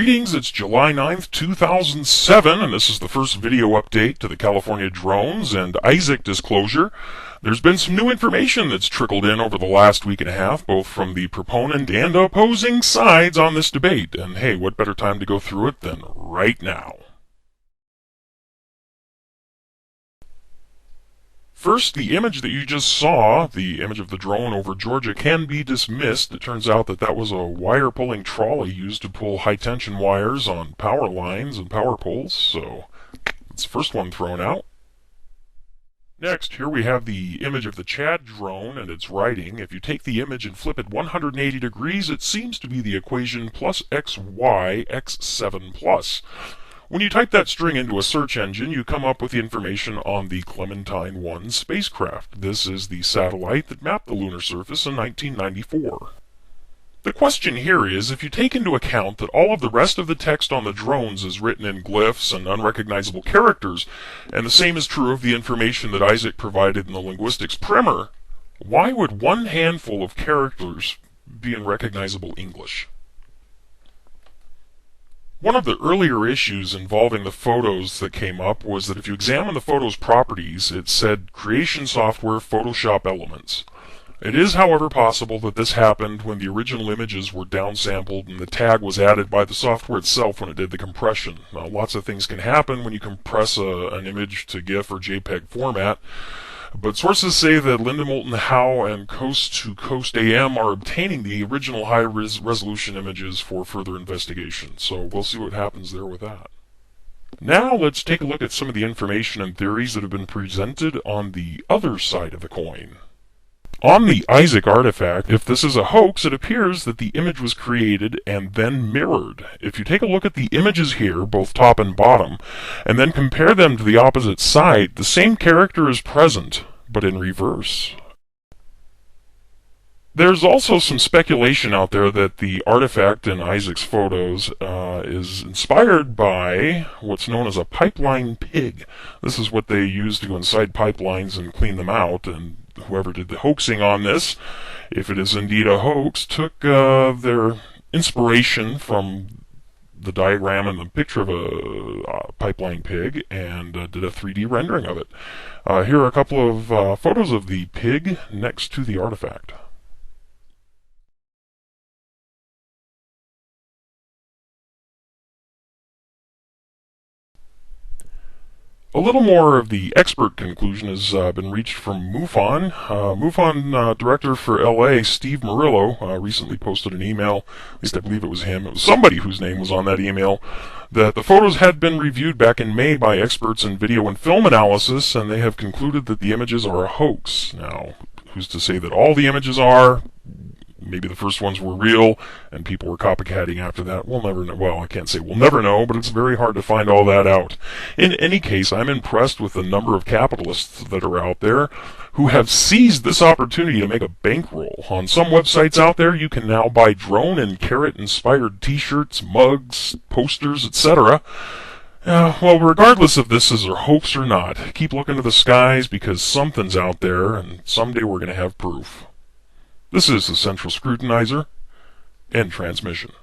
Greetings, it's July 9th, 2007, and this is the first video update to the California drones and Isaac disclosure. There's been some new information that's trickled in over the last week and a half, both from the proponent and opposing sides on this debate, and hey, what better time to go through it than right now. First, the image that you just saw, the image of the drone over Georgia, can be dismissed. It turns out that was a wire-pulling trolley used to pull high-tension wires on power lines and power poles, so that's the first one thrown out. Next, here we have the image of the Chad drone and its writing. If you take the image and flip it 180 degrees, it seems to be the equation plus xy x7 plus. When you type that string into a search engine, you come up with the information on the Clementine 1 spacecraft. This is the satellite that mapped the lunar surface in 1994. The question here is, if you take into account that all of the rest of the text on the drones is written in glyphs and unrecognizable characters, and the same is true of the information that Isaac provided in the linguistics primer, why would one handful of characters be in recognizable English? One of the earlier issues involving the photos that came up was that if you examine the photo's properties, it said Creation Software Photoshop Elements. It is, however, possible that this happened when the original images were downsampled and the tag was added by the software itself when it did the compression. Now, lots of things can happen when you compress an image to GIF or JPEG format, but sources say that Linda Moulton Howe and Coast to Coast AM are obtaining the original high-resolution images for further investigation, so we'll see what happens there with that. Now let's take a look at some of the information and theories that have been presented on the other side of the coin. On the Isaac artifact, if this is a hoax, it appears that the image was created and then mirrored. If you take a look at the images here, both top and bottom, and then compare them to the opposite side, the same character is present, but in reverse. There's also some speculation out there that the artifact in Isaac's photos is inspired by what's known as a pipeline pig. This is what they use to go inside pipelines and clean them out, and whoever did the hoaxing on this, if it is indeed a hoax, took their inspiration from the diagram and the picture of a pipeline pig and did a 3D rendering of it. Here are a couple of photos of the pig next to the artifact. A little more of the expert conclusion has been reached from MUFON. MUFON director for LA, Steve Murillo, recently posted an email, at least I believe it was him, it was somebody whose name was on that email, that the photos had been reviewed back in May by experts in video and film analysis, and they have concluded that the images are a hoax. Now, who's to say that all the images are? Maybe the first ones were real, and people were copycatting after that. We'll never know. Well, I can't say we'll never know, but it's very hard to find all that out. In any case, I'm impressed with the number of capitalists that are out there who have seized this opportunity to make a bankroll. On some websites out there, you can now buy drone and Caret-inspired t-shirts, mugs, posters, etc. Well, regardless if this is a hoax or not, keep looking to the skies because something's out there, and someday we're going to have proof. This is the Central Scrutinizer. End transmission.